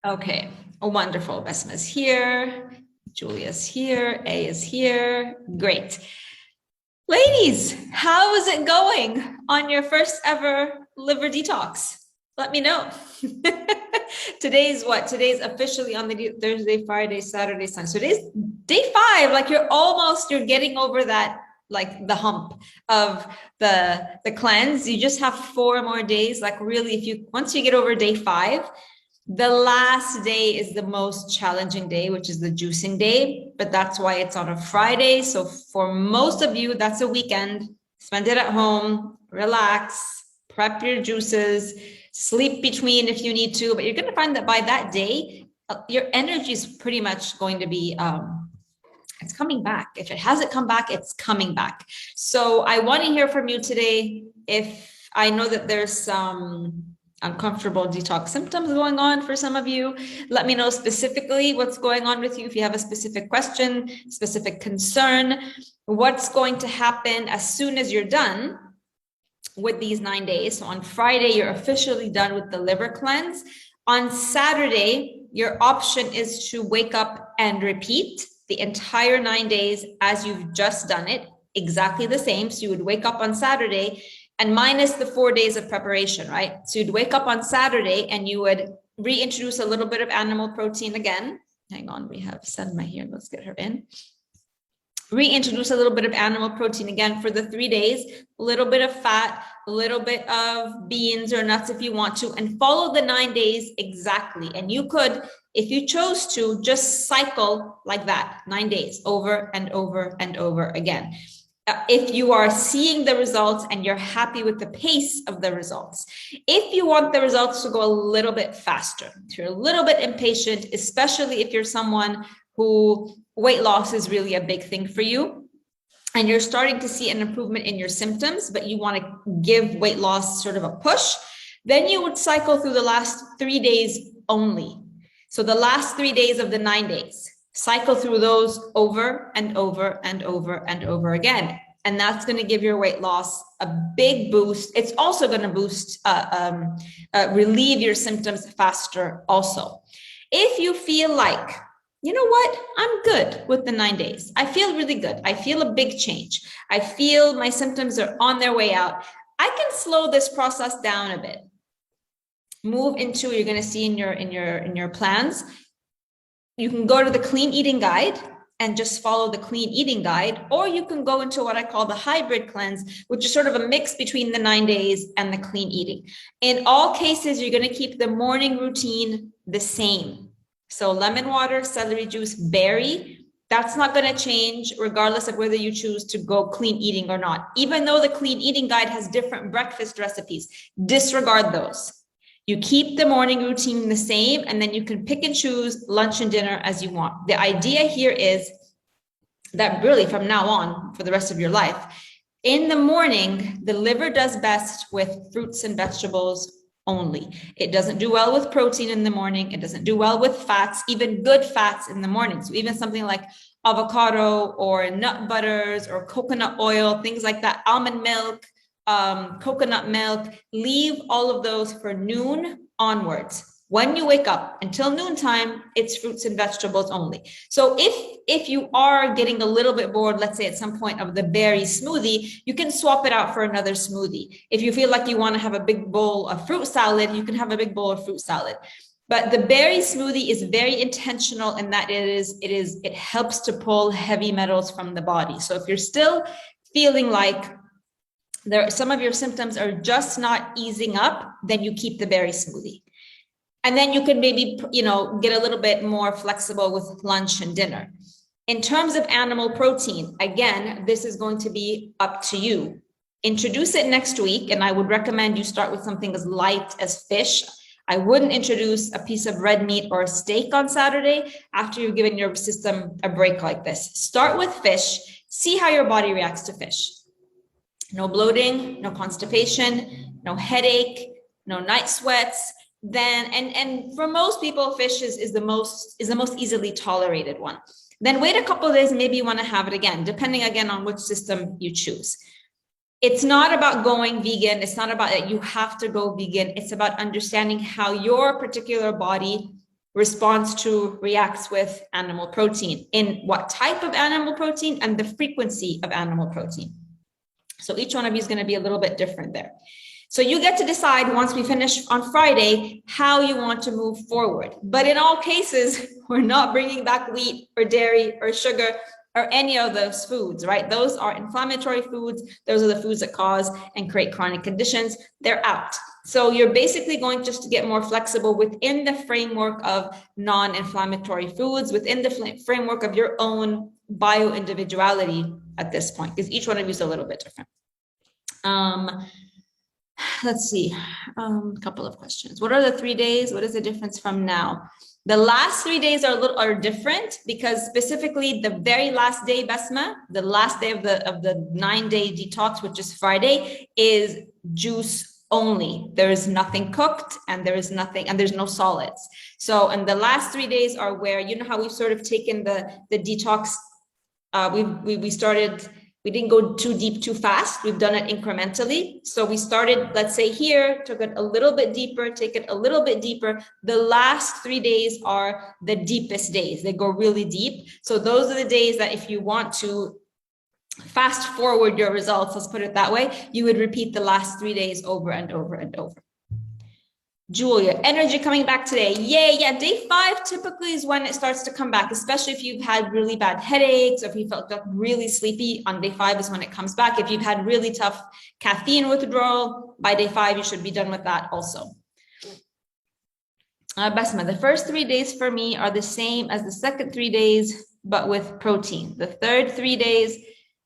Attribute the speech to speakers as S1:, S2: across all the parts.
S1: Okay, wonderful. Besma's here. Julia's here. A is here. Great. Ladies, how is it going on your first ever liver detox? Let me know. Today's what? Today's officially on the Thursday, Friday, Saturday, Sunday. So today's day 5. Like you're getting over that, like the hump of the cleanse. You just have 4 more days. Like really, once you get over day 5, the last day is the most challenging day, which is the juicing day, but that's why it's on a Friday. So for most of you, that's a weekend. Spend it at home, relax, prep your juices, sleep between if you need to, but you're going to find that by that day, your energy is pretty much going to be, it's coming back. If it hasn't come back, it's coming back. So I want to hear from you today. If I know that there's some uncomfortable detox symptoms going on for some of you, let me know specifically what's going on with you. If you have a specific question, specific concern, what's going to happen as soon as you're done with these 9 days. So on Friday, you're officially done with the liver cleanse. On Saturday, your option is to wake up and repeat the entire 9 days as you've just done it, exactly the same. So you would wake up on Saturday and minus the 4 days of preparation, right? So you'd wake up on Saturday and you would reintroduce a little bit of animal protein again. Hang on, we have Selma here. Let's get her in. Reintroduce a little bit of animal protein again for the 3 days, a little bit of fat, a little bit of beans or nuts if you want to, and follow the 9 days exactly. And you could, if you chose to, just cycle like that, 9 days over and over and over again. If you are seeing the results and you're happy with the pace of the results. If you want the results to go a little bit faster, if you're a little bit impatient, especially if you're someone who weight loss is really a big thing for you and you're starting to see an improvement in your symptoms, but you want to give weight loss sort of a push, then you would cycle through the last 3 days only. So the last 3 days of the 9 days. Cycle through those over and over and over and over again. And that's going to give your weight loss a big boost. It's also going to boost, relieve your symptoms faster also. If you feel like, you know what, I'm good with the 9 days. I feel really good. I feel a big change. I feel my symptoms are on their way out. I can slow this process down a bit. Move into, you're going to see in your plans, you can go to the clean eating guide and just follow the clean eating guide, or you can go into what I call the hybrid cleanse, which is sort of a mix between the 9 days and the clean eating. In all cases, you're going to keep the morning routine the same. So lemon water, celery juice, berry, that's not going to change regardless of whether you choose to go clean eating or not. Even though the clean eating guide has different breakfast recipes, disregard those. You keep the morning routine the same, and then you can pick and choose lunch and dinner as you want. The idea here is that really from now on, for the rest of your life, in the morning, the liver does best with fruits and vegetables only. It doesn't do well with protein in the morning. It doesn't do well with fats, even good fats in the morning. So even something like avocado or nut butters or coconut oil, things like that, almond milk, coconut milk, leave all of those for noon onwards. When you wake up until noontime, it's fruits and vegetables only. So if you are getting a little bit bored, let's say at some point of the berry smoothie, you can swap it out for another smoothie. If you feel like you want to have a big bowl of fruit salad, you can have a big bowl of fruit salad. But the berry smoothie is very intentional in that it helps to pull heavy metals from the body. So if you're still feeling like some of your symptoms are just not easing up, then you keep the berry smoothie. And then you can maybe, get a little bit more flexible with lunch and dinner. In terms of animal protein, again, this is going to be up to you. Introduce it next week, and I would recommend you start with something as light as fish. I wouldn't introduce a piece of red meat or a steak on Saturday after you've given your system a break like this. Start with fish, see how your body reacts to fish. No bloating, no constipation, no headache, no night sweats. Then, and for most people, fish is the most easily tolerated one. Then wait a couple of days, maybe you want to have it again, depending again on which system you choose. It's not about going vegan. It's not about that you have to go vegan. It's about understanding how your particular body responds to, reacts with animal protein, in what type of animal protein and the frequency of animal protein. So each one of you is going to be a little bit different there. So you get to decide once we finish on Friday how you want to move forward. But in all cases, we're not bringing back wheat or dairy or sugar or any of those foods, right? Those are inflammatory foods. Those are the foods that cause and create chronic conditions. They're out. So you're basically going just to get more flexible within the framework of non-inflammatory foods, within the framework of your own bio-individuality at this point, because each one of you is a little bit different. Let's see, a couple of questions. What are the 3 days? What is the difference from now? The last 3 days are different because specifically the very last day, Basma, the last day of the 9-day detox, which is Friday, is juice only. There is nothing cooked and there is nothing, and there's no solids. So, and the last 3 days are where, you know how we've sort of taken the detox, we didn't go too deep too fast. We've done it incrementally. So we started, let's say here, took it a little bit deeper, take it a little bit deeper. The last 3 days are the deepest days. They go really deep. So those are the days that if you want to fast forward your results, let's put it that way, you would repeat the last 3 days over and over and over. Julia, energy coming back today. Yay, yeah, day 5 typically is when it starts to come back, especially if you've had really bad headaches, or if you felt really sleepy. On day 5 is when it comes back. If you've had really tough caffeine withdrawal, by day 5, you should be done with that also. Basma, the first 3 days for me are the same as the second 3 days, but with protein. The third 3 days,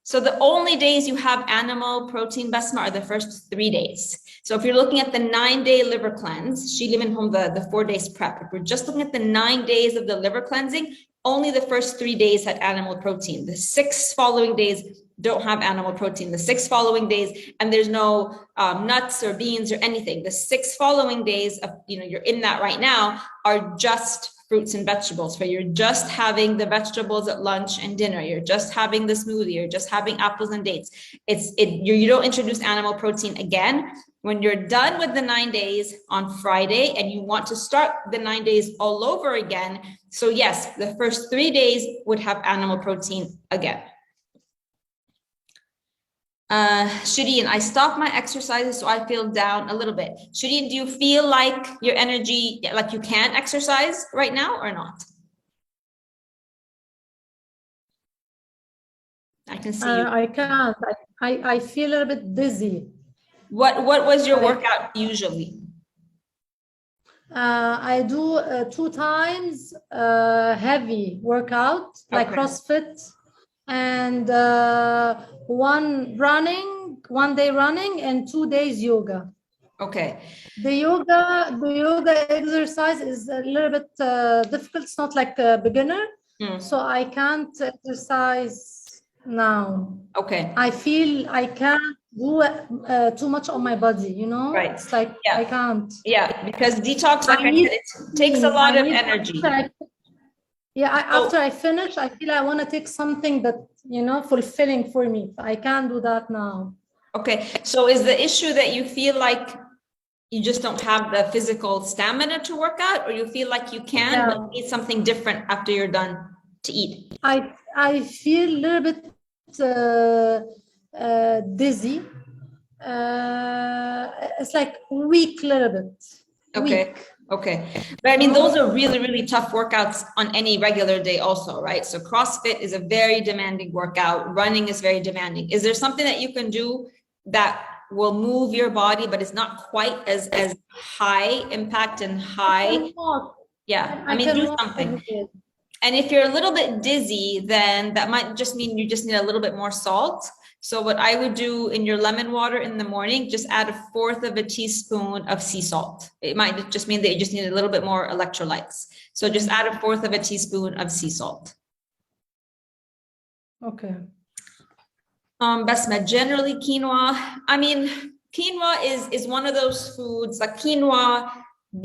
S1: so the only days you have animal protein, Basma, are the first 3 days. So if you're looking at the 9-day liver cleanse, she living home the 4 days prep. If we're just looking at the 9 days of the liver cleansing, only the first 3 days had animal protein. The 6 following days don't have animal protein. The 6 following days, and there's no nuts or beans or anything. The 6 following days of, you're in that right now, are just fruits and vegetables. So you're just having the vegetables at lunch and dinner. You're just having the smoothie. You're just having apples and dates. You don't introduce animal protein again. When you're done with the 9 days on Friday and you want to start the 9 days all over again, so yes, the first 3 days would have animal protein again. Shireen, I stopped my exercises, so I feel down a little bit. Shireen, do you feel like your energy, like you can exercise right now or not? I can see you.
S2: I can't. I feel a little bit dizzy.
S1: What was your workout usually?
S2: I do 2 times heavy workout, like CrossFit, and 1 day running and 2 days yoga.
S1: Okay.
S2: The yoga exercise is a little bit difficult. It's not like a beginner, so I can't exercise now.
S1: Okay.
S2: I feel I can't do too much on my body,
S1: Right.
S2: It's like I can't.
S1: Yeah, because detox, like I said, it takes a lot of energy.
S2: After I finish, I feel I want to take something that, fulfilling for me. I can't do that now.
S1: Okay. So is the issue that you feel like you just don't have the physical stamina to work out, or you feel like you can, but need something different after you're done to eat?
S2: I feel a little bit dizzy. It's like weak a little bit.
S1: Okay.
S2: Weak.
S1: Okay. But I mean, those are really, really tough workouts on any regular day also, right? So CrossFit is a very demanding workout. Running is very demanding. Is there something that you can do that will move your body, but it's not quite as high impact and high? Yeah. I mean, do something. And if you're a little bit dizzy, then that might just mean you just need a little bit more salt. So what I would do in your lemon water in the morning, just add 1/4 teaspoon of sea salt. It might just mean that you just need a little bit more electrolytes. So just add 1/4 teaspoon of sea salt.
S2: Okay.
S1: Basma, generally quinoa. I mean, quinoa is one of those foods, like quinoa,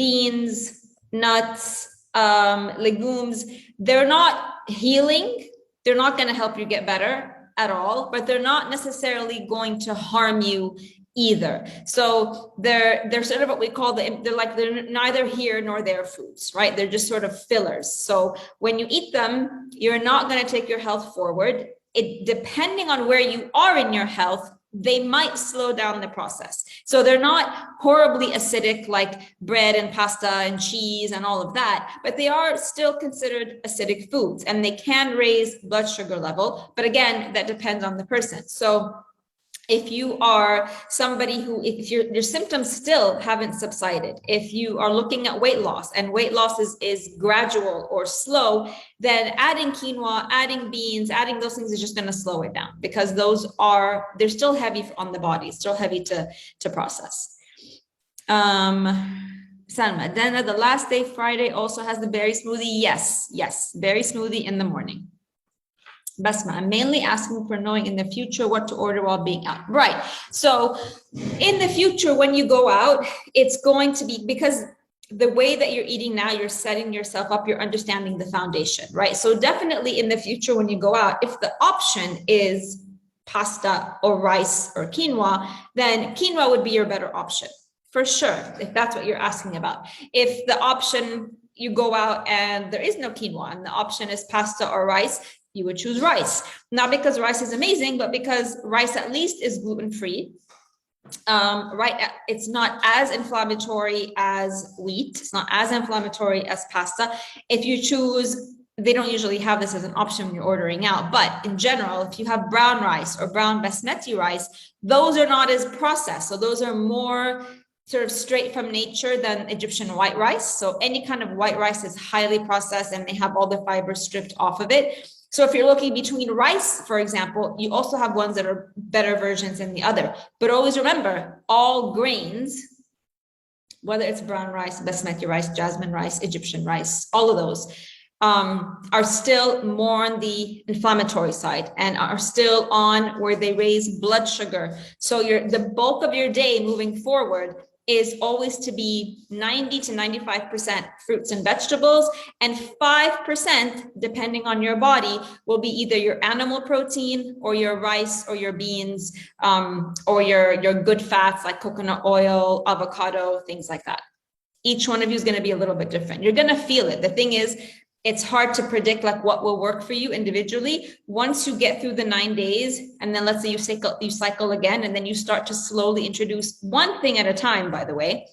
S1: beans, nuts, legumes. They're not healing. They're not going to help you get better at all, but they're not necessarily going to harm you either. So they're sort of what we call they're neither here nor there foods, right? They're just sort of fillers. So when you eat them, you're not going to take your health forward. Depending on where you are in your health, they might slow down the process. So they're not horribly acidic like bread and pasta and cheese and all of that, but they are still considered acidic foods, and they can raise blood sugar level. But again, that depends on the person. So if you are somebody who, if your symptoms still haven't subsided, if you are looking at weight loss and weight loss is gradual or slow, then adding quinoa, adding beans, adding those things is just going to slow it down, because they're still heavy on the body, still heavy to process. Salma, then the last day, Friday, also has the berry smoothie. Yes, berry smoothie in the morning. Basma, I'm mainly asking for knowing in the future what to order while being out. Right. So in the future, when you go out, it's going to be, because the way that you're eating now, you're setting yourself up, you're understanding the foundation, right? So definitely in the future, when you go out, if the option is pasta or rice or quinoa, then quinoa would be your better option for sure, if that's what you're asking about. If the option, you go out and there is no quinoa and the option is pasta or rice, you would choose rice. Not because rice is amazing, but because rice at least is gluten-free. Right, it's not as inflammatory as wheat. It's not as inflammatory as pasta. If you choose, they don't usually have this as an option when you're ordering out, but in general, if you have brown rice or brown basmati rice, those are not as processed. So those are more sort of straight from nature than Egyptian white rice. So any kind of white rice is highly processed and they have all the fiber stripped off of it. So if you're looking between rice, for example, you also have ones that are better versions than the other. But always remember, all grains, whether it's brown rice, basmati rice, jasmine rice, Egyptian rice, all of those are still more on the inflammatory side and are still on where they raise blood sugar. So the bulk of your day moving forward is always to be 90 to 95% fruits and vegetables, and 5%, depending on your body, will be either your animal protein or your rice or your beans, or your good fats like coconut oil, avocado, things like that. Each one of you is going to be a little bit different. You're going to feel it. The thing is, it's hard to predict like what will work for you individually. Once you get through the 9 days, and then let's say you cycle again, and then you start to slowly introduce one thing at a time, by the way,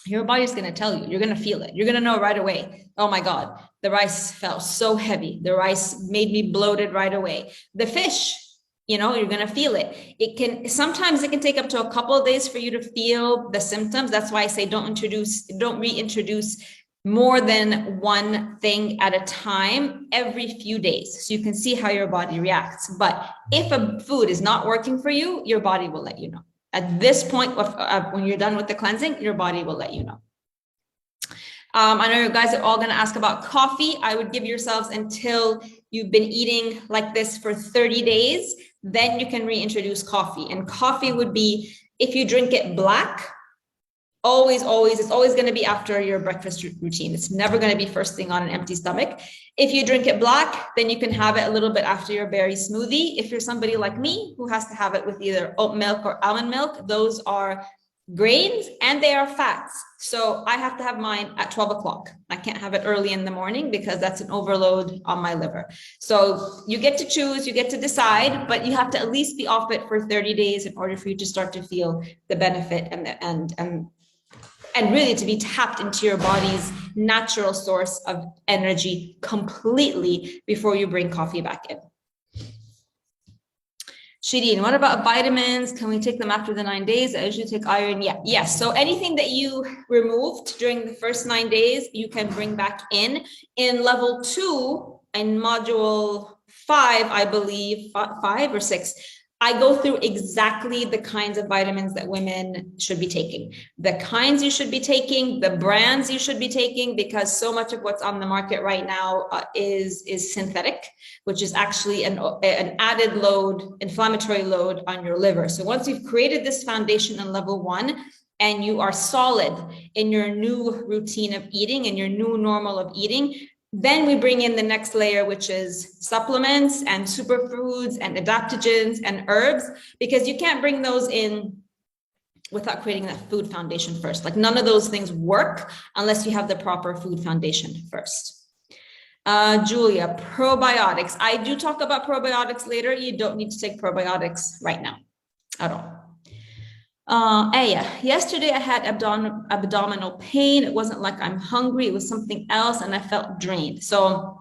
S1: your body's going to tell you, you're going to feel it. You're going to know right away. Oh my God, the rice felt so heavy. The rice made me bloated right away. The fish, you're going to feel it. Sometimes it can take up to a couple of days for you to feel the symptoms. That's why I say don't reintroduce more than one thing at a time every few days, so you can see how your body reacts. But if a food is not working for you, your body will let you know. At this point, when you're done with the cleansing, your body will let you know. I know you guys are all going to ask about coffee. I would give yourselves until you've been eating like this for 30 days, then you can reintroduce coffee. And coffee would be, if you drink it black, it's always going to be after your breakfast routine. It's never going to be first thing on an empty stomach. If you drink it black, then you can have it a little bit after your berry smoothie. If you're somebody like me who has to have it with either oat milk or almond milk, those are grains and they are fats. So I have to have mine at 12 o'clock. I can't have it early in the morning because that's an overload on my liver. So you get to choose, you get to decide, but you have to at least be off it for 30 days in order for you to start to feel the benefit and really to be tapped into your body's natural source of energy completely before you bring coffee back in. Shireen, what about vitamins? Can we take them after the 9 days? I usually take iron. Yes. So anything that you removed during the first 9 days, you can bring back in. In level 2, in module 5, I believe, 5 or 6, I go through exactly the kinds of vitamins that women should be taking, the kinds you should be taking, the brands you should be taking, because so much of what's on the market right now is synthetic, which is actually an added load, inflammatory load on your liver. So once you've created this foundation in level 1, and you are solid in your new routine of eating and your new normal of eating, then we bring in the next layer, which is supplements and superfoods and adaptogens and herbs, because you can't bring those in without creating that food foundation first. Like none of those things work unless you have the proper food foundation first. Julia, probiotics. I do talk about probiotics later. You don't need to take probiotics right now at all. Aya, yesterday I had abdominal pain. It wasn't like I'm hungry. It was something else and I felt drained. So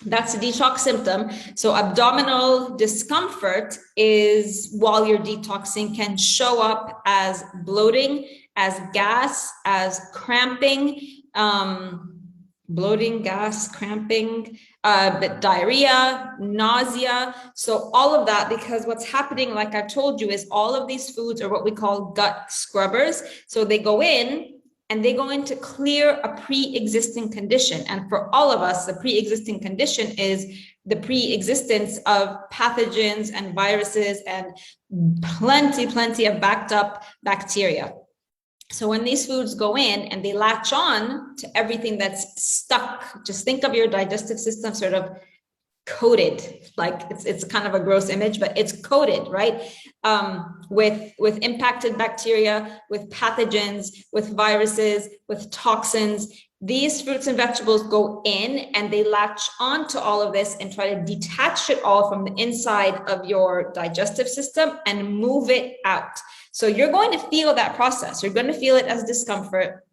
S1: that's a detox symptom. So abdominal discomfort is, while you're detoxing, can show up as bloating, as gas, as cramping, bloating, gas, cramping, diarrhea, nausea. So all of that, because what's happening, like I told you, is all of these foods are what we call gut scrubbers. So they go in and they go in to clear a pre-existing condition. And for all of us, the pre-existing condition is the pre-existence of pathogens and viruses and plenty of backed up bacteria. So when these foods go in and they latch on to everything that's stuck, just think of your digestive system sort of coated, like it's kind of a gross image, but it's coated, right? With impacted bacteria, with pathogens, with viruses, with toxins. These fruits and vegetables go in and they latch on to all of this and try to detach it all from the inside of your digestive system and move it out. So you're going to feel that process. You're going to feel it as discomfort.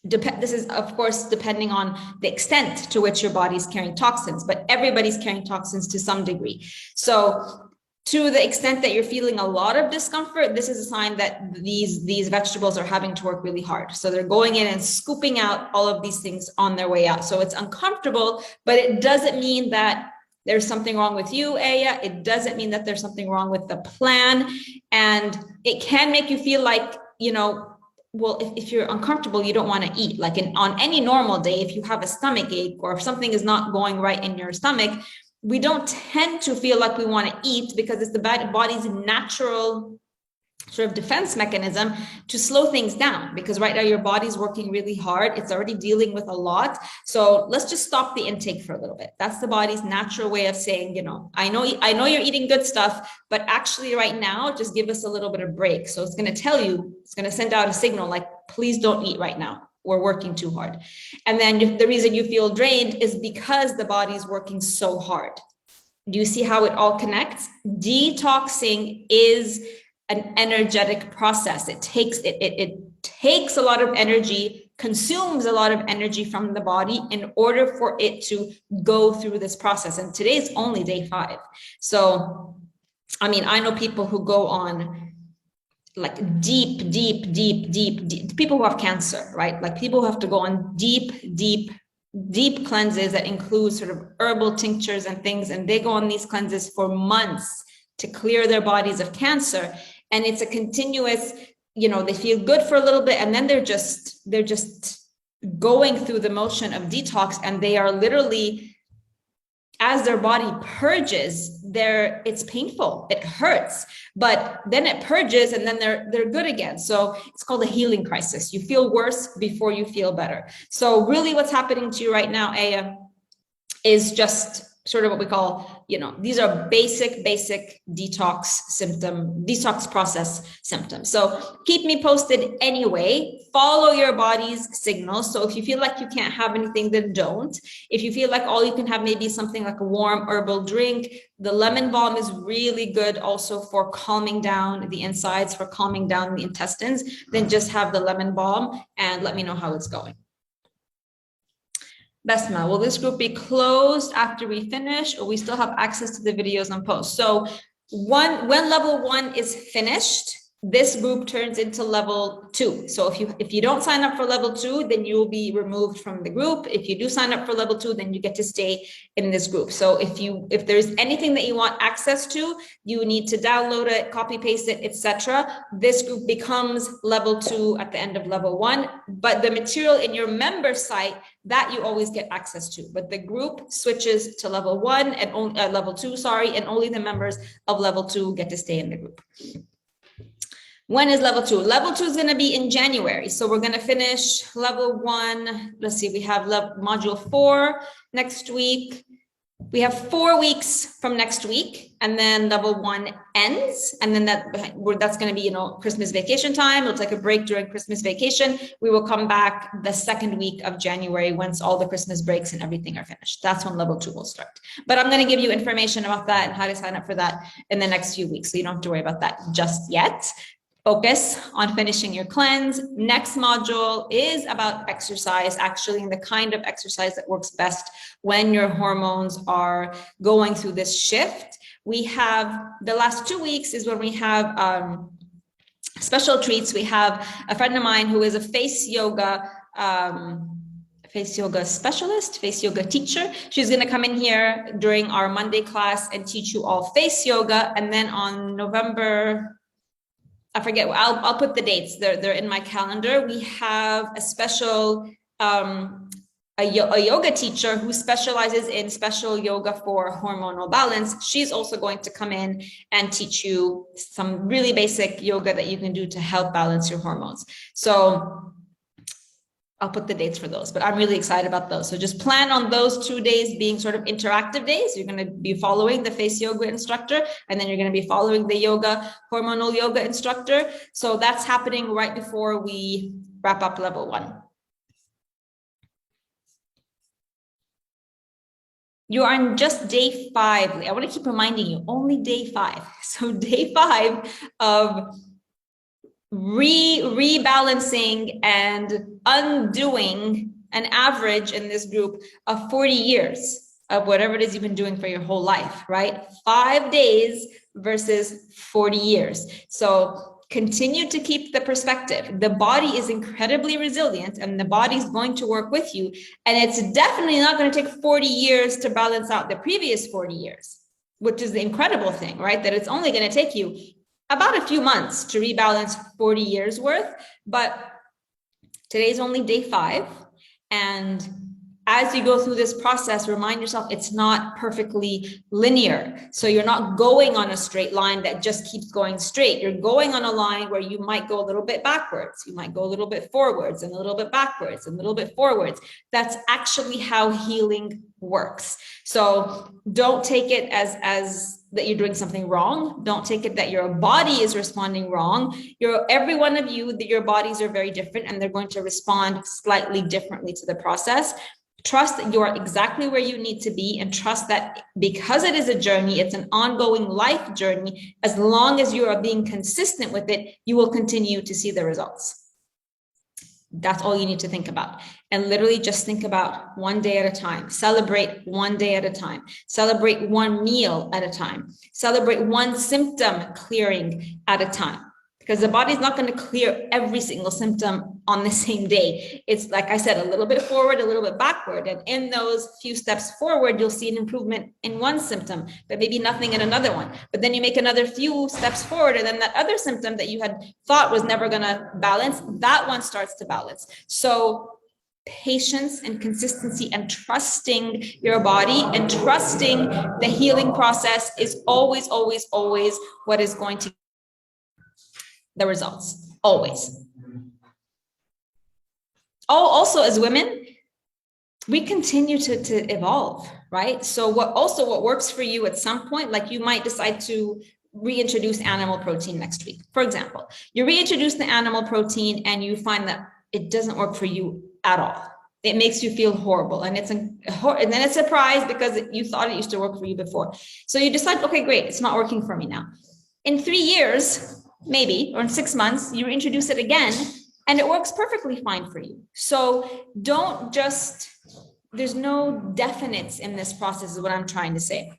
S1: This is, of course, depending on the extent to which your body's carrying toxins, but everybody's carrying toxins to some degree. So to the extent that you're feeling a lot of discomfort, this is a sign that these vegetables are having to work really hard. So they're going in and scooping out all of these things on their way out. So it's uncomfortable, but it doesn't mean that there's something wrong with you, Aya. It doesn't mean that there's something wrong with the plan. And it can make you feel like, well, if you're uncomfortable, you don't want to eat. Like on any normal day, if you have a stomach ache or if something is not going right in your stomach, we don't tend to feel like we want to eat because it's the body's natural sort of defense mechanism to slow things down, because right now your body's working really hard. It's already dealing with a lot. So let's just stop the intake for a little bit. That's the body's natural way of saying, I know you're eating good stuff, but actually right now, just give us a little bit of break. So it's going to tell you, it's going to send out a signal like, please don't eat right now. We're working too hard. And then the reason you feel drained is because the body's working so hard. Do you see how it all connects? Detoxing is an energetic process. It takes a lot of energy, consumes a lot of energy from the body in order for it to go through this process. And today is only day 5. So, I know people who go on like deep people who have cancer, right? Like people who have to go on deep cleanses that include sort of herbal tinctures and things. And they go on these cleanses for months to clear their bodies of cancer. And it's a continuous, they feel good for a little bit, and then they're just going through the motion of detox, and they are literally, as their body purges, it's painful, it hurts, but then it purges and then they're good again. So it's called a healing crisis. You feel worse before you feel better. So really what's happening to you right now, Aya, is just sort of what we call, these are basic detox process symptoms. So keep me posted anyway. Follow your body's signals. So if you feel like you can't have anything, then don't. If you feel like all you can have maybe something like a warm herbal drink, the lemon balm is really good also for calming down the insides, for calming down the intestines. Then just have the lemon balm and let me know how it's going. Besma, will this group be closed after we finish, or we still have access to the videos and posts? So when level 1 is finished, this group turns into level 2. So if you don't sign up for level 2, then you will be removed from the group. If you do sign up for level 2, then you get to stay in this group. So if there's anything that you want access to, you need to download it, copy paste it, etc. This group becomes level 2 at the end of level 1. But the material in your member site, that you always get access to. But the group switches to level 1 and level 2, and only the members of level 2 get to stay in the group. When is level 2? Level 2 is going to be in January. So we're going to finish level 1. Let's see, we have module 4 next week. We have 4 weeks from next week, and then level 1 ends, and then that's going to be, Christmas vacation time. It'll take a break during Christmas vacation. We will come back the second week of January once all the Christmas breaks and everything are finished. That's when level 2 will start. But I'm going to give you information about that and how to sign up for that in the next few weeks, so you don't have to worry about that just yet. Focus on finishing your cleanse. Next module is about exercise, actually, and the kind of exercise that works best when your hormones are going through this shift. We have the last 2 weeks is when we have special treats. We have a friend of mine who is a face yoga specialist, face yoga teacher. She's going to come in here during our Monday class and teach you all face yoga. And then on November, I forget, I'll put the dates, they're in my calendar. We have a special, a yoga teacher who specializes in special yoga for hormonal balance. She's also going to come in and teach you some really basic yoga that you can do to help balance your hormones. So I'll put the dates for those, but I'm really excited about those. So just plan on those 2 days being sort of interactive days. You're going to be following the face yoga instructor, and then you're going to be following the hormonal yoga instructor. So that's happening right before we wrap up level 1. You are on just day 5. I want to keep reminding you, only day 5. So day 5 of rebalancing and undoing an average in this group of 40 years of whatever it is you've been doing for your whole life, right? 5 days versus 40 years. So continue to keep the perspective. The body is incredibly resilient, and the body is going to work with you. And it's definitely not going to take 40 years to balance out the previous 40 years, which is the incredible thing, right? That it's only going to take you about a few months to rebalance 40 years worth, but today's only day 5. And as you go through this process, remind yourself it's not perfectly linear. So you're not going on a straight line that just keeps going straight. You're going on a line where you might go a little bit backwards. You might go a little bit forwards and a little bit backwards and a little bit forwards. That's actually how healing works. So don't take it as that you're doing something wrong. Don't take it that your body is responding wrong. Every one of you, your bodies are very different, and they're going to respond slightly differently to the process. Trust that you are exactly where you need to be, and trust that because it is a journey, it's an ongoing life journey. As long as you are being consistent with it, you will continue to see the results. That's all you need to think about. And literally just think about 1 day at a time. Celebrate 1 day at a time. Celebrate 1 meal at a time. Celebrate 1 symptom clearing at a time. Because the body's not going to clear every single symptom on the same day. It's, like I said, a little bit forward, a little bit backward. And in those few steps forward, you'll see an improvement in 1 symptom, but maybe nothing in another one. But then you make another few steps forward, and then that other symptom that you had thought was never going to balance, that one starts to balance. So patience and consistency and trusting your body and trusting the healing process is always, always, always what is going to the results, always. Oh, also as women, we continue to evolve, right? So what works for you at some point, like you might decide to reintroduce animal protein next week. For example, you reintroduce the animal protein and you find that it doesn't work for you at all. It makes you feel horrible, and then it's a surprise because you thought it used to work for you before. So you decide, okay, great, it's not working for me now. In 3 years, maybe, or in 6 months, you introduce it again and it works perfectly fine for you. So there's no definites in this process is what I'm trying to say.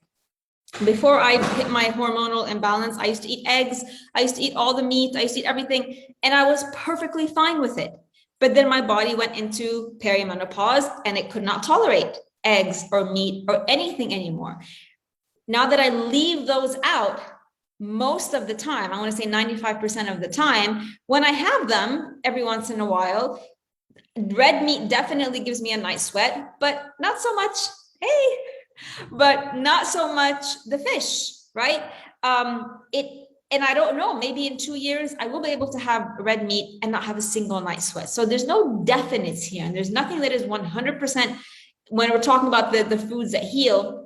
S1: Before I hit my hormonal imbalance, I used to eat eggs. I used to eat all the meat. I used to eat everything, and I was perfectly fine with it. But then my body went into perimenopause and it could not tolerate eggs or meat or anything anymore. Now that I leave those out, most of the time, I want to say 95% of the time, when I have them every once in a while, red meat definitely gives me a night sweat, but not so much, but not so much the fish, right? And I don't know, maybe in 2 years, I will be able to have red meat and not have a single night sweat. So there's no definites here, and there's nothing that is 100%, when we're talking about the foods that heal,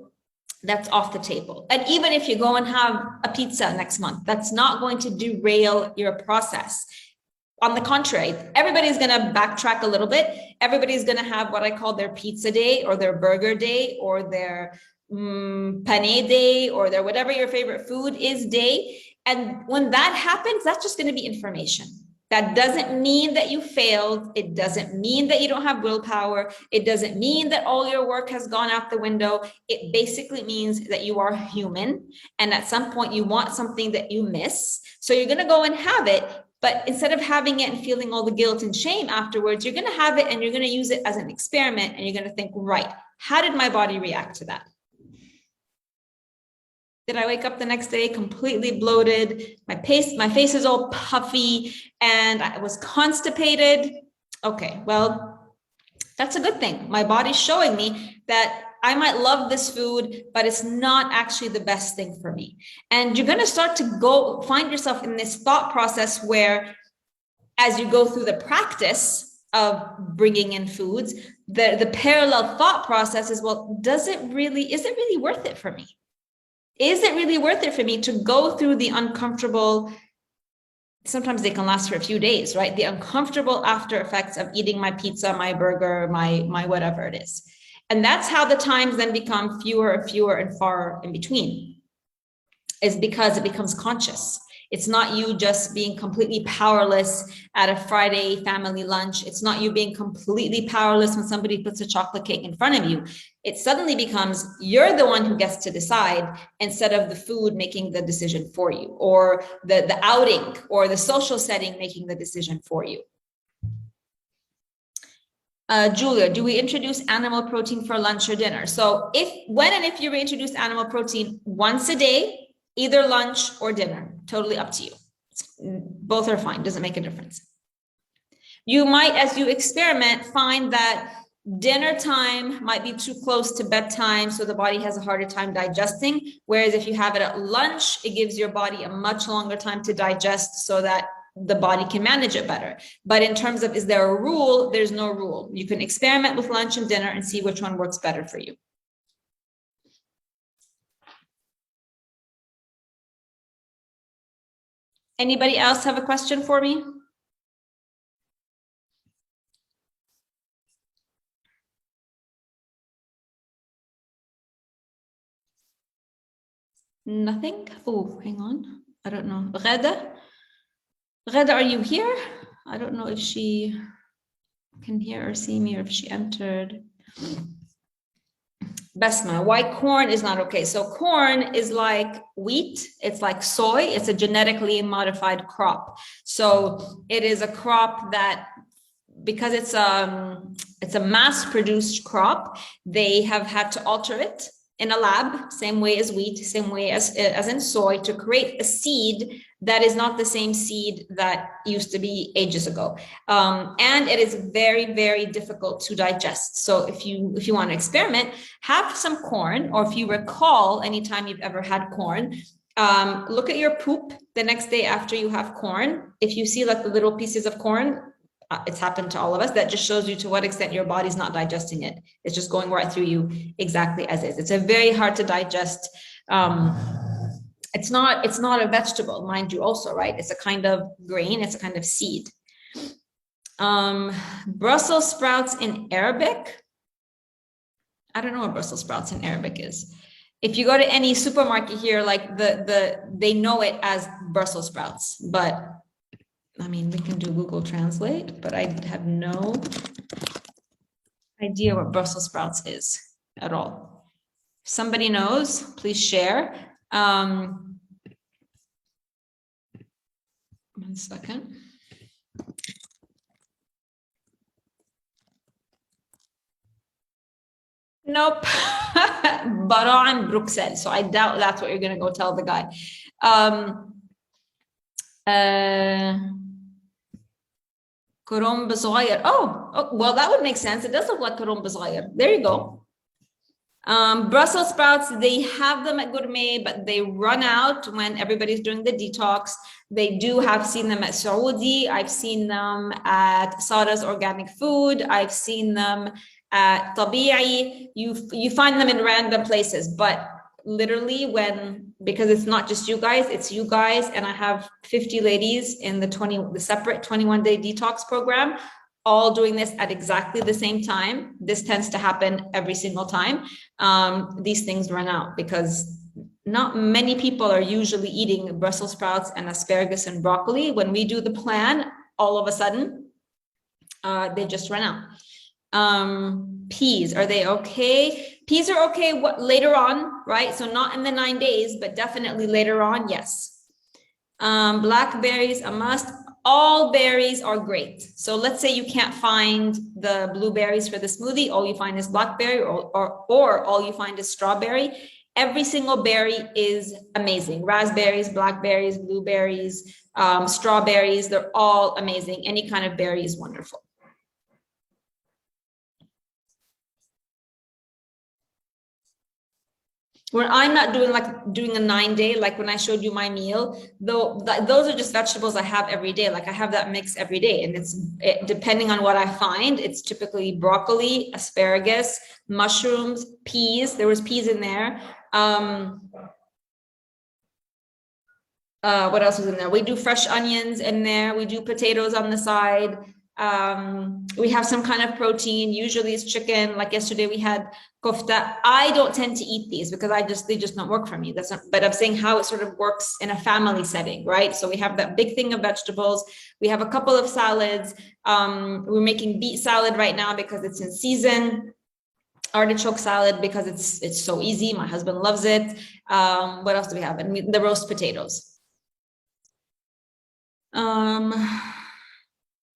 S1: That's off the table. And even if you go and have a pizza next month, that's not going to derail your process. On the contrary, everybody's going to backtrack a little bit. Everybody's going to have what I call their pizza day or their burger day or their penne day or their whatever your favorite food is day. And when that happens, that's just going to be information. That doesn't mean that you failed. It doesn't mean that you don't have willpower. It doesn't mean that all your work has gone out the window. It basically means that you are human. And at some point you want something that you miss. So you're going to go and have it. But instead of having it and feeling all the guilt and shame afterwards, you're going to have it and you're going to use it as an experiment. And you're going to think, right, how did my body react to that? Did I wake up the next day completely bloated? My face is all puffy and I was constipated. Okay, well, that's a good thing. My body's showing me that I might love this food, but it's not actually the best thing for me. And you're going to start to go find yourself in this thought process where as you go through the practice of bringing in foods, the parallel thought process is, well, is it really worth it for me? Is it really worth it for me to go through the uncomfortable, sometimes they can last for a few days, right? The uncomfortable after effects of eating my pizza, my burger, my whatever it is. And that's how the times then become fewer and fewer and far in between, is because it becomes conscious. It's not you just being completely powerless at a Friday family lunch. It's not you being completely powerless when somebody puts a chocolate cake in front of you. It suddenly becomes you're the one who gets to decide instead of the food making the decision for you, or the outing or the social setting making the decision for you. Julia, do we introduce animal protein for lunch or dinner? So when and if you reintroduce animal protein once a day, either lunch or dinner, totally up to you. Both are fine, doesn't make a difference. You might, as you experiment, find that dinner time might be too close to bedtime, so the body has a harder time digesting. Whereas if you have it at lunch, it gives your body a much longer time to digest so that the body can manage it better. But in terms of, is there a rule? There's no rule. You can experiment with lunch and dinner and see which one works better for you. Anybody else have a question for me? Nothing? Oh, hang on. I don't know. Ghada? Ghada, are you here? I don't know if she can hear or see me or if she entered. Besma, why corn is not okay? So corn is like wheat. It's like soy. It's a genetically modified crop. So it is a crop that, because it's a mass-produced crop, they have had to alter it in a lab, same way as wheat, same way as in soy, to create a seed that is not the same seed that used to be ages ago. And it is very, very difficult to digest. So if you want to experiment, have some corn, or if you recall anytime you've ever had corn, look at your poop the next day after you have corn. If you see like the little pieces of corn, it's happened to all of us, that just shows you to what extent your body's not digesting it. It's just going right through you exactly as is. It's a very hard to digest. It's not a vegetable, mind you also, right? It's a kind of grain, it's a kind of seed. Brussels sprouts in Arabic. I don't know what Brussels sprouts in Arabic is. If you go to any supermarket here, like they know it as Brussels sprouts, but I mean, we can do Google Translate, but I have no idea what Brussels sprouts is at all. If somebody knows, please share. 1 second. Nope. Baran Bruxelles. So I doubt that's what you're going to go tell the guy. كرنب صغير. Oh, well, that would make sense. It does look like كرنب صغير. There you go. Brussels sprouts, they have them at Gourmet, but they run out when everybody's doing the detox. They do have seen them at Saudi. I've seen them at Sara's Organic Food. I've seen them at Tabi'i. You find them in random places, but literally because it's not just you guys, it's you guys, and I have 50 ladies in the separate 21-day detox program, all doing this at exactly the same time. This tends to happen every single time. These things run out because not many people are usually eating Brussels sprouts and asparagus and broccoli. When we do the plan, all of a sudden, they just run out. Peas, are they okay? Peas are okay later on, right? So not in the 9 days, but definitely later on, yes. Blackberries, a must. All berries are great. So let's say you can't find the blueberries for the smoothie, all you find is blackberry, or all you find is strawberry. Every single berry is amazing. Raspberries, blackberries, blueberries, strawberries, they're all amazing. Any kind of berry is wonderful. Where I'm not doing a 9 day, like when I showed you my meal, though, those are just vegetables I have every day. Like I have that mix every day, and depending on what I find, it's typically broccoli, asparagus, mushrooms, peas. There was peas in there. What else is in there? We do fresh onions in there. We do potatoes on the side. We have some kind of protein. Usually it's chicken. Like yesterday we had kofta. I don't tend to eat these because they just don't work for me. But I'm saying how it sort of works in a family setting, right? So we have that big thing of vegetables. We have a couple of salads. We're making beet salad right now because it's in season. Artichoke salad because it's so easy. My husband loves it. What else do we have? And the roast potatoes.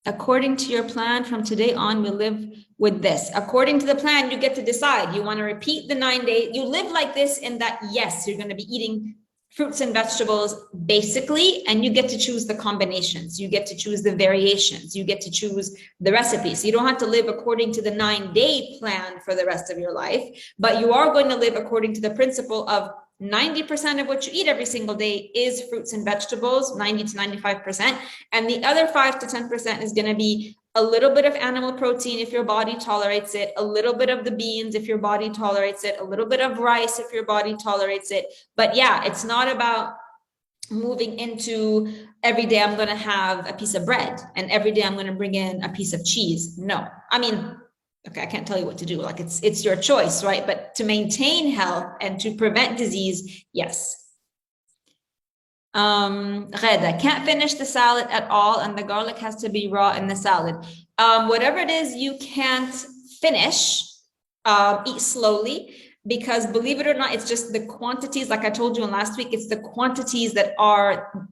S1: According to your plan, from today on, we live with this. According to the plan, you get to decide. You want to repeat the 9 days. You live like this in that, yes, you're going to be eating fruits and vegetables basically, and you get to choose the combinations. You get to choose the variations. You get to choose the recipes. So you don't have to live according to the 9-day plan for the rest of your life, but you are going to live according to the principle of 90% of what you eat every single day is fruits and vegetables, 90 to 95%. And the other 5 to 10% is going to be a little bit of animal protein if your body tolerates it, a little bit of the beans if your body tolerates it, a little bit of rice if your body tolerates it. But yeah, it's not about moving into every day I'm going to have a piece of bread and every day I'm going to bring in a piece of cheese. No, I mean, okay, I can't tell you what to do. Like it's your choice, right? But to maintain health and to prevent disease, yes. Reda, can't finish the salad at all, and the garlic has to be raw in the salad. Whatever it is you can't finish, eat slowly, because believe it or not, it's just the quantities, like I told you in last week, it's the quantities that are,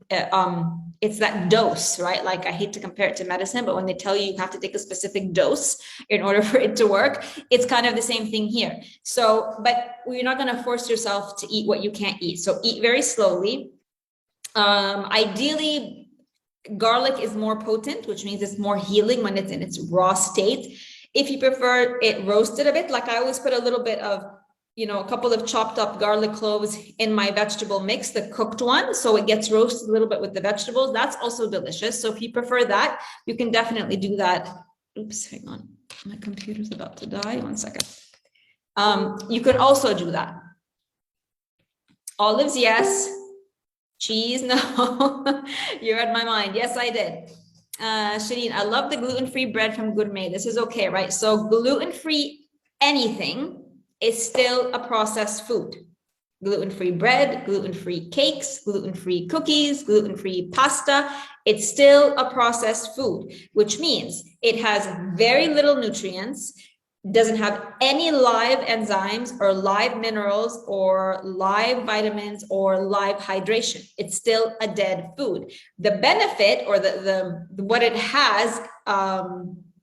S1: it's that dose, right? Like I hate to compare it to medicine, but when they tell you have to take a specific dose in order for it to work, it's kind of the same thing here. So, but you're not going to force yourself to eat what you can't eat. So eat very slowly. Ideally, garlic is more potent, which means it's more healing when it's in its raw state. If you prefer it roasted a bit, like I always put a little bit of, a couple of chopped up garlic cloves in my vegetable mix, the cooked one, so it gets roasted a little bit with the vegetables. That's also delicious. So if you prefer that, you can definitely do that. Oops, hang on. My computer's about to die. 1 second. You can also do that. Olives, yes. Cheese, no. You read my mind. Yes, I did. Shireen, I love the gluten-free bread from Gourmet. This is okay, right? So gluten-free anything is still a processed food. Gluten-free bread, gluten-free cakes, gluten-free cookies, gluten-free pasta. It's still a processed food, which means it has very little nutrients, doesn't have any live enzymes or live minerals or live vitamins or live hydration. It's still a dead food. The benefit or the what it has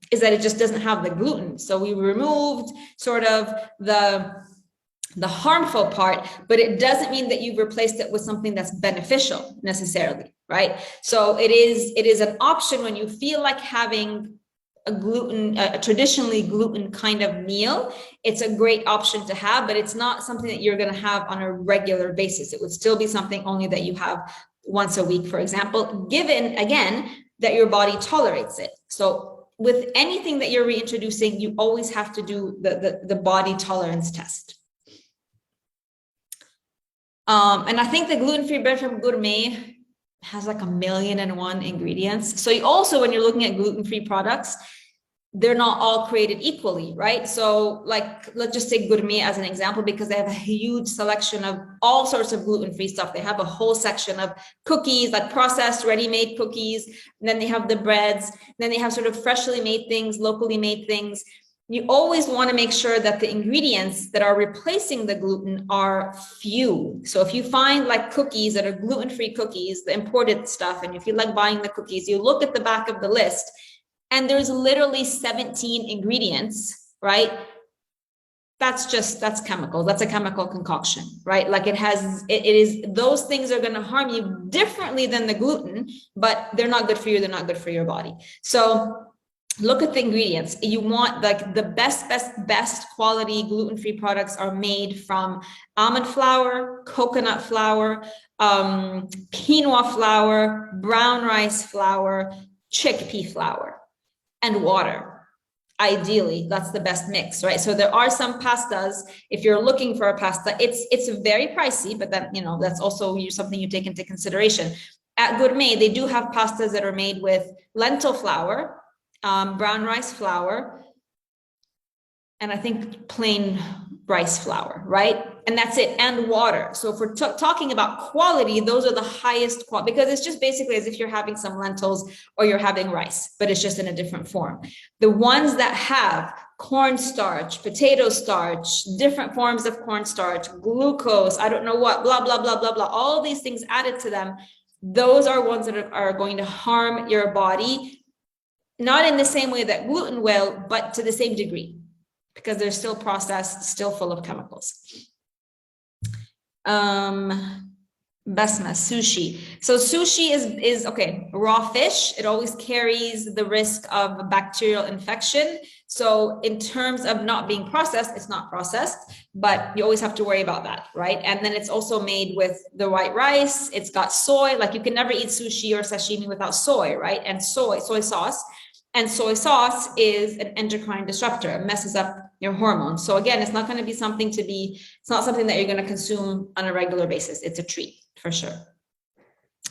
S1: is that it just doesn't have the gluten. So we removed sort of the harmful part, but it doesn't mean that you've replaced it with something that's beneficial necessarily, right? So it is an option when you feel like having a traditionally gluten kind of meal. It's a great option to have, but it's not something that you're going to have on a regular basis. It would still be something only that you have once a week, for example, given again that your body tolerates it. So with anything that you're reintroducing, you always have to do the body tolerance test. And I think the gluten-free bread from Gourmet has like 1,000,001 ingredients. So you also, when you're looking at gluten-free products, they're not all created equally, right? So like, let's just take Gourmet as an example, because they have a huge selection of all sorts of gluten-free stuff. They have a whole section of cookies, like processed ready-made cookies. And then they have the breads. Then they have sort of freshly made things, locally made things. You always want to make sure that the ingredients that are replacing the gluten are few. So if you find like cookies that are gluten-free cookies, the imported stuff, and if you like buying the cookies, you look at the back of the list and there's literally 17 ingredients, right? That's chemical. That's a chemical concoction, right? Like it is, those things are going to harm you differently than the gluten, but they're not good for you. They're not good for your body. So look at the ingredients. You want like the best quality gluten-free products are made from almond flour, coconut flour, quinoa flour, brown rice flour, chickpea flour, and water. Ideally, that's the best mix, right? So there are some pastas, if you're looking for a pasta, it's very pricey, but then, that's also something you take into consideration. At Gourmet, they do have pastas that are made with lentil flour, brown rice flour, and I think plain rice flour, right? And that's it, and water. So if we're talking about quality, those are the highest quality, because it's just basically as if you're having some lentils or you're having rice, but it's just in a different form. The ones that have cornstarch, potato starch, different forms of cornstarch, glucose, I don't know what, blah, blah, blah, blah, blah, all these things added to them, those are ones that are going to harm your body, not in the same way that gluten will, but to the same degree, because they're still processed, still full of chemicals. Basma, sushi. So sushi is okay, raw fish. It always carries the risk of bacterial infection. So in terms of not being processed, it's not processed, but you always have to worry about that, right? And then it's also made with the white rice. It's got soy, like you can never eat sushi or sashimi without soy, right? And soy sauce. And soy sauce is an endocrine disruptor. It messes up your hormones. So again, it's not going to be something it's not something that you're going to consume on a regular basis. It's a treat for sure.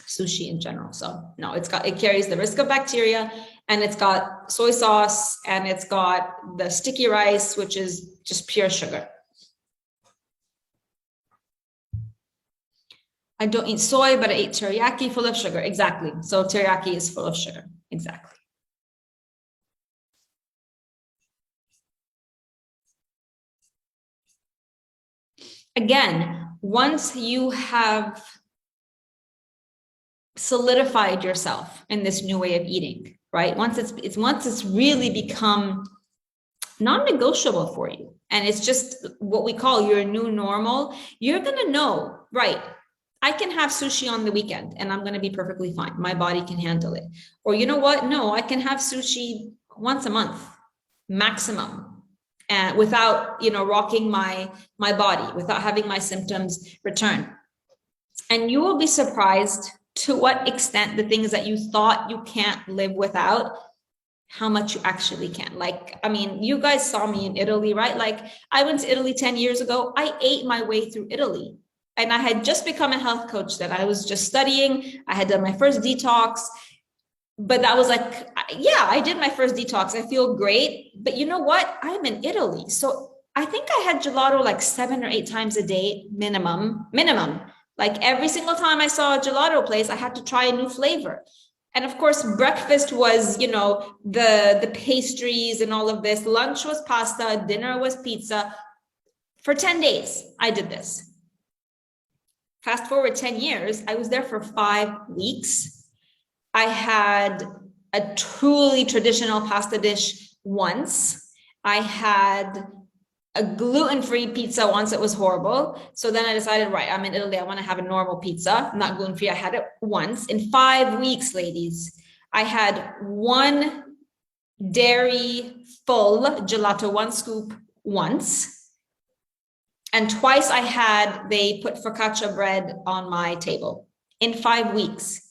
S1: Sushi in general. So no, it carries the risk of bacteria, and it's got soy sauce, and it's got the sticky rice, which is just pure sugar. I don't eat soy, but I eat teriyaki full of sugar. Exactly. So teriyaki is full of sugar. Exactly. Again, once you have solidified yourself in this new way of eating, right? Once it's really become non-negotiable for you, and it's just what we call your new normal, you're gonna know, right? I can have sushi on the weekend and I'm gonna be perfectly fine. My body can handle it. Or you know what? No, I can have sushi once a month, maximum. And without, rocking my body, without having my symptoms return. And you will be surprised to what extent the things that you thought you can't live without, how much you actually can. Like, I mean, you guys saw me in Italy, right? Like I went to Italy 10 years ago. I ate my way through Italy, and I had just become a health coach then. I was just studying. I had done my first detox. But that was like, yeah, I did my first detox. I feel great. But you know what? I'm in Italy. So I think I had gelato like 7 or 8 times a day, minimum. Like every single time I saw a gelato place, I had to try a new flavor. And of course, breakfast was, the pastries and all of this. Lunch was pasta. Dinner was pizza. For 10 days, I did this. Fast forward 10 years, I was there for 5 weeks. I had a truly traditional pasta dish once. I had a gluten-free pizza once. It was horrible. So then I decided, right, I'm in Italy. I want to have a normal pizza, not gluten-free. I had it once. In 5 weeks, ladies, I had 1 dairy full gelato, 1 scoop once. And twice they put focaccia bread on my table in 5 weeks.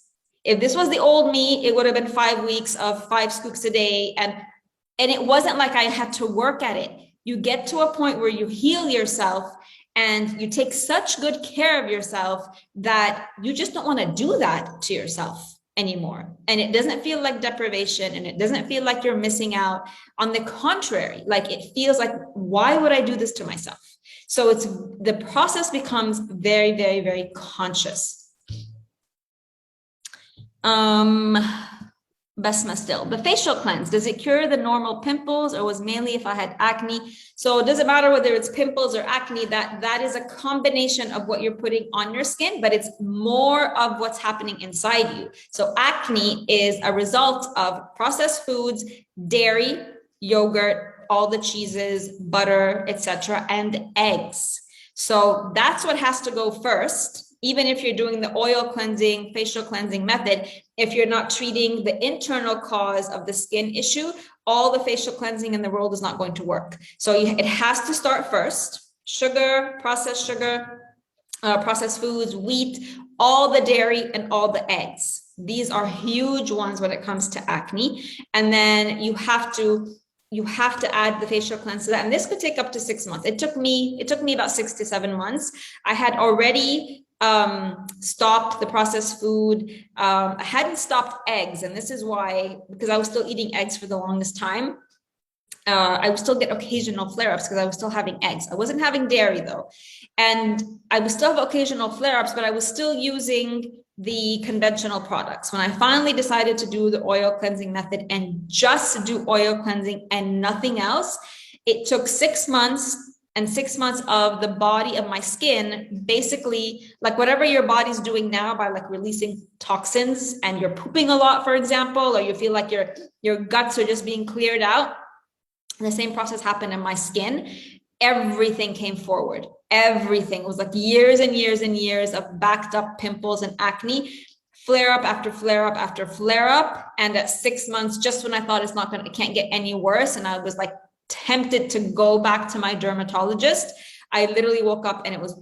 S1: If this was the old me, it would have been 5 weeks of 5 scoops a day. And it wasn't like I had to work at it. You get to a point where you heal yourself and you take such good care of yourself that you just don't want to do that to yourself anymore. And it doesn't feel like deprivation, and it doesn't feel like you're missing out. On the contrary, like it feels like, why would I do this to myself? So the process becomes very, very, very conscious. Basma still. The facial cleanse, does it cure the normal pimples, or was mainly if I had acne? So it doesn't matter whether it's pimples or acne, that is a combination of what you're putting on your skin, but it's more of what's happening inside you. So acne is a result of processed foods, dairy, yogurt, all the cheeses, butter, etc., and eggs. So that's what has to go first. Even if you're doing the oil cleansing, facial cleansing method, if you're not treating the internal cause of the skin issue, all the facial cleansing in the world is not going to work. So it has to start first. Sugar, processed foods, wheat, all the dairy, and all the eggs. These are huge ones when it comes to acne. And then you have to add the facial cleanse to that. And this could take up to 6 months. It took me about 6 to 7 months. I had already stopped the processed food. I hadn't stopped eggs. And this is why, because I was still eating eggs for the longest time. I would still get occasional flare-ups because I was still having eggs. I wasn't having dairy though. And I would still have occasional flare-ups, but I was still using the conventional products. When I finally decided to do the oil cleansing method and just do oil cleansing and nothing else, it took 6 months, and 6 months of the body of my skin, basically like whatever your body's doing now by like releasing toxins, and you're pooping a lot, for example, or you feel like your guts are just being cleared out. The same process happened in my skin. Everything came forward. Everything. It was like years and years and years of backed up pimples and acne, flare up after flare up after flare up. And at 6 months, just when I thought it can't get any worse, and I was like tempted to go back to my dermatologist, I literally woke up and it was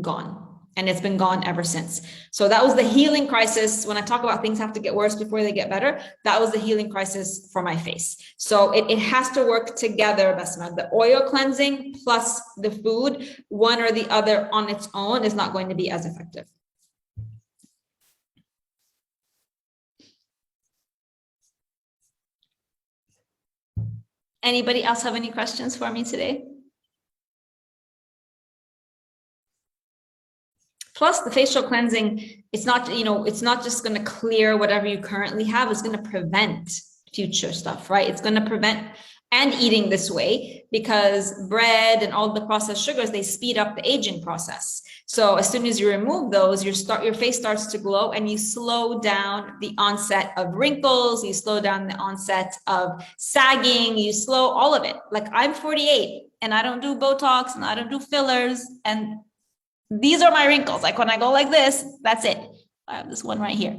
S1: gone. And it's been gone ever since. So that was the healing crisis. When I talk about things have to get worse before they get better, that was the healing crisis for my face. So it has to work together, Basma. The oil cleansing plus the food, one or the other on its own is not going to be as effective. Anybody else have any questions for me today? Plus the facial cleansing, it's not just going to clear whatever you currently have. It's going to prevent future stuff, right? It's going to prevent, and eating this way, because bread and all the processed sugars, they speed up the aging process. So as soon as you remove those, your face starts to glow, and you slow down the onset of wrinkles, you slow down the onset of sagging, you slow all of it. Like I'm 48 and I don't do Botox and I don't do fillers, and these are my wrinkles. Like when I go like this, that's it. I have this one right here.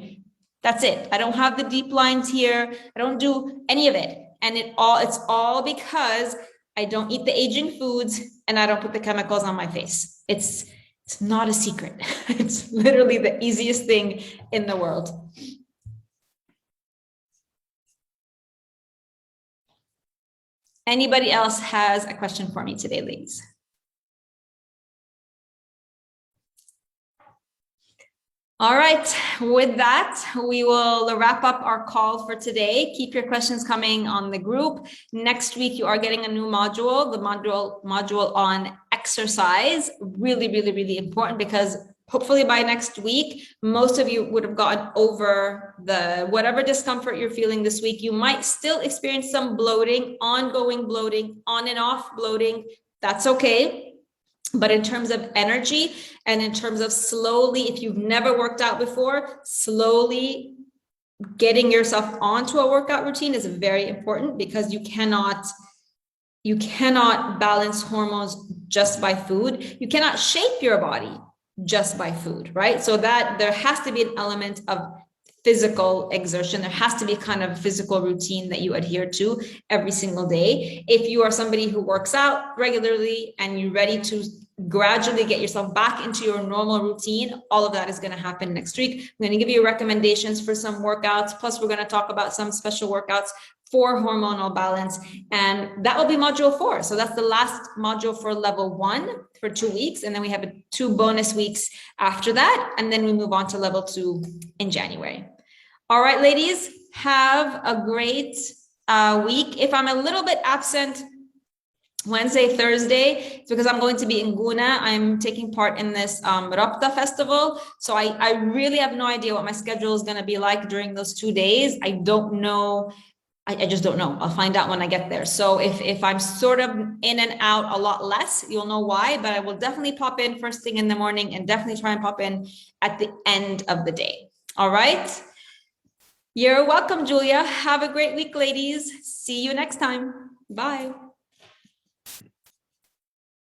S1: That's it. I don't have the deep lines here. I don't do any of it. And it's all because I don't eat the aging foods and I don't put the chemicals on my face. It's not a secret. It's literally the easiest thing in the world. Anybody else has a question for me today, ladies? All right, with that, we will wrap up our call for today. Keep your questions coming on the group. Next week, you are getting a new module, the module on exercise. Really, really, really important, because hopefully by next week, most of you would have gotten over whatever discomfort you're feeling this week. You might still experience some bloating, ongoing bloating, on and off bloating. That's okay. But in terms of energy and in terms of slowly, if you've never worked out before, slowly getting yourself onto a workout routine is very important, because you cannot balance hormones just by food. You cannot shape your body just by food, right? So that there has to be an element of physical exertion. There has to be kind of a physical routine that you adhere to every single day. If you are somebody who works out regularly and you're ready to gradually get yourself back into your normal routine, all of that is going to happen next week. I'm going to give you recommendations for some workouts. Plus, we're going to talk about some special workouts for hormonal balance. And that will be module 4. So that's the last module for level 1 for 2 weeks. And then we have 2 bonus weeks after that. And then we move on to level 2 in January. All right, ladies, have a great week. If I'm a little bit absent Wednesday, Thursday, it's because I'm going to be in Guna. I'm taking part in this Rabta festival. So I really have no idea what my schedule is going to be like during those 2 days. I don't know. I just don't know. I'll find out when I get there. So if I'm sort of in and out a lot less, you'll know why, but I will definitely pop in first thing in the morning and definitely try and pop in at the end of the day. All right. You're welcome, Julia. Have a great week, ladies. See you next time. Bye.